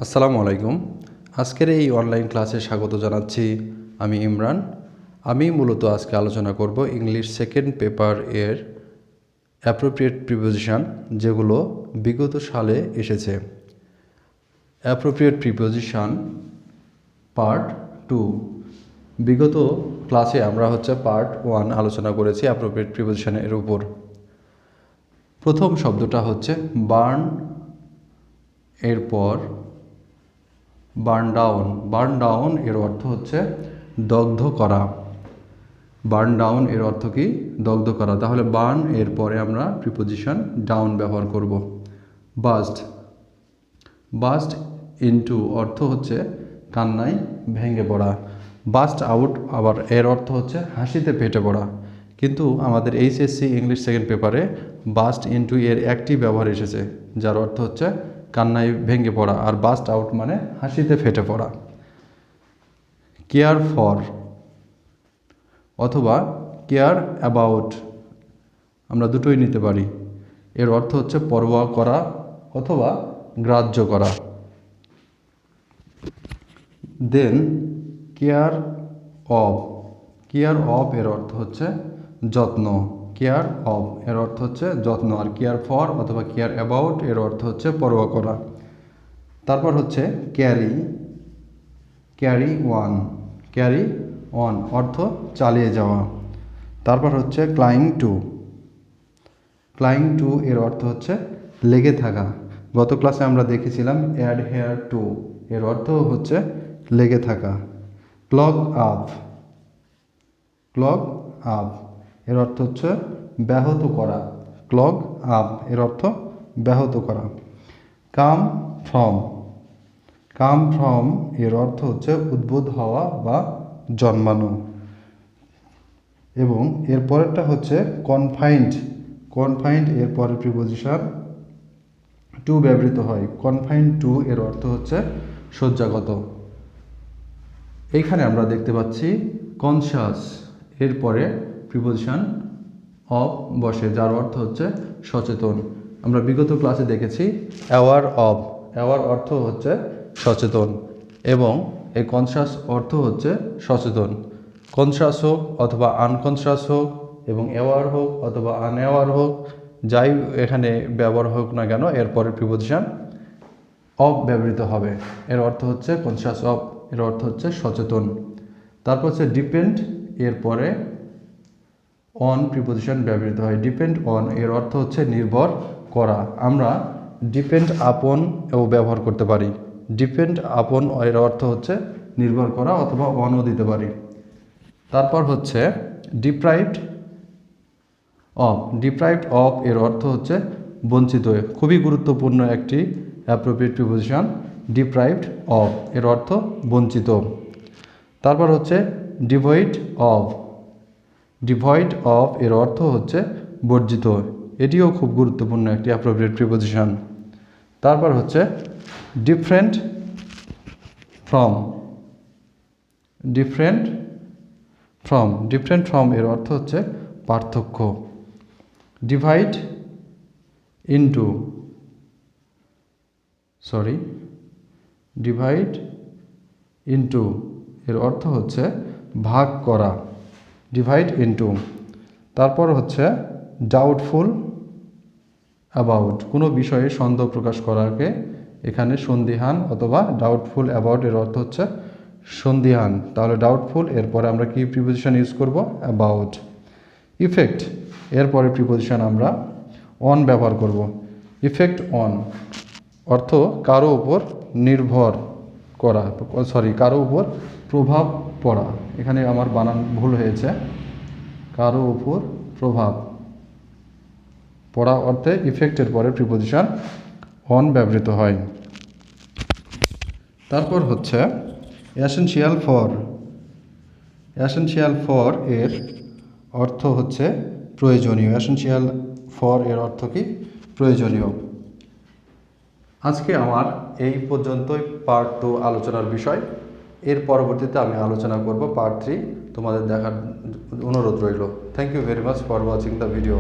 আসসালামু আলাইকুম। আজকের এই অনলাইন ক্লাসে স্বাগত জানাচ্ছি। আমি ইমরান। আমি মূলত আজকে আলোচনা করব ইংলিশ সেকেন্ড পেপার এর অ্যাপ্রোপ্রিয়েট প্রিপোজিশন, যেগুলো বিগত সালে এসেছে। Appropriate preposition part 2। বিগত ক্লাসে আমরা পার্ট 1 আলোচনা করেছি অ্যাপ্রোপ্রিয়েট প্রিপোজিশনের উপর। প্রথম শব্দটা বার্ন, এরপর বার্ন ডাউন। বার্ন ডাউন এর অর্থ দগ্ধ করা। বার্ন ডাউন এর অর্থ কি? দগ্ধ করা। তাহলে বার্ন এর পরে আমরা প্রিপোজিশন ডাউন ব্যবহার করব। বাস্ট। বাস্ট ইনটু অর্থ কান্নায় ভেঙে পড়া। বাস্ট আউট আবার এর অর্থ হাসিতে ফেটে পড়া। কিন্তু আমাদের এইচএসসি ইংলিশ সেকেন্ড পেপারে বাস্ট ইনটু এর একটি ব্যবহার এসেছে, যার অর্থ কান্নায় ভেঙে পড়া, আর বাস্ট আউট মানে হাসিতে ফেটে পড়া। কেয়ার ফর অথবা কেয়ার অ্যাবাউট, আমরা দুটোই নিতে পারি। এর অর্থ পরোয়া করা অথবা গ্রাহ্য করা। দেন কেয়ার অফ। কেয়ার অফ এর অর্থ যত্ন। কেয়ার অফ এর অর্থ যত্ন। আর কেয়ার ফর অথবা কেয়ার অ্যাবাউট এর অর্থ পরোয়া করা। তারপর carry. Carry one. Carry on অর্থ চালিয়ে যাওয়া। তারপর ক্লাইং টু। ক্লাইং টু এর অর্থ লেগে থাকা। গত ক্লাসে আমরা দেখেছিলাম অ্যাডহেয়ার টু এর অর্থ লেগে থাকা। Clog up. ক্লগ আপ এর অর্থ ব্যাহত করা। ক্লগ আপ এর অর্থ ব্যাহত করা। Come from. কাম ফ্রম এর অর্থ উদ্ভূত হওয়া বা জন্মানো। এবং এর পরেরটা কনফাইন্ড। কনফাইন্ড এর পরের প্রিপোজিশন টু ব্যবহৃত হয়। কনফাইন্ড টু এর অর্থ শয্যাগত। এইখানে আমরা দেখতে পাচ্ছি কনশাস এর পরে প্রিপোজিশন অফ বসে, যার অর্থ সচেতন। আমরা বিগত ক্লাসে দেখেছি অ্যাওয়ার অফ। অ্যাওয়ার অর্থ সচেতন, এবং এই কনশাস অর্থ সচেতন। কনশাস হোক অথবা আনকনশাস হোক, এবং অ্যাওয়ার হোক অথবা আনঅ্যাওয়ার হোক, যাই এখানে ব্যবহার হোক না কেন, এরপরে প্রিপোজিশন অফ ব্যবহৃত হবে। এর অর্থ কনশাস অফ এর অর্থ সচেতন। তারপর ডিপেন্ড এর পরে অন প্রিপোজিশন ব্যবহৃত হয়। ডিপেন্ড অন এর অর্থ নির্ভর করা। আমরা ডিপেন্ড আপন এও ব্যবহার করতে পারি। ডিপেন্ড আপন এর অর্থ নির্ভর করা, অথবা অনও দিতে পারি। তারপর ডিপ্রাইভড অফ। ডিপ্রাইভড অফ এর অর্থ বঞ্চিত। খুবই গুরুত্বপূর্ণ একটি অ্যাপ্রোপ্রিয়েট প্রিপোজিশন। ডিপ্রাইভড অফ এর অর্থ বঞ্চিত। তারপর ডিভয়েড অফ। ডিভয়েড অফ এর অর্থ বর্জিত। এটিও খুব গুরুত্বপূর্ণ একটি অ্যাপ্রোপ্রিয়েট প্রিপোজিশন। তারপর different from. Different from. Different from এর অর্থ পার্থক্য। Divide into. ডিভাইড ইনটু এর অর্থ ভাগ করা। Divide into. তারপর ডাউটফুল অ্যাবাউট। কোনো বিষয়ে সন্দেহ প্রকাশ করাকে এখানে সন্দিহান অথবা ডাউটফুল অ্যাবাউট এর অর্থ সন্দিহান। তাহলে ডাউটফুল এরপরে আমরা কি প্রিপোজিশন ইউজ করব? অ্যাবাউট। ইফেক্ট এরপরে প্রিপোজিশন আমরা অন ব্যবহার করব। ইফেক্ট অন অর্থ কারো উপর নির্ভর করা, কারো উপর প্রভাব পড়া। এখানে আমার বানান ভুল হয়েছে। কারো উপর প্রভাব পড়া অর্থে ইফেক্টের পরে প্রিপোজিশন অন ব্যবহৃত হয়। তারপর এসেনশিয়াল ফর। এসেনশিয়াল ফর এর অর্থ প্রয়োজনীয়। এসেনশিয়াল ফর এর অর্থ কি? প্রয়োজনীয়। আজকে আমার এই পর্যন্তই পার্ট 2 আলোচনার বিষয়। এর পরবর্তীতে আমি আলোচনা করব পার্ট 3। তোমাদের দেখার অনুরোধ রইল। Thank you very much for watching the video.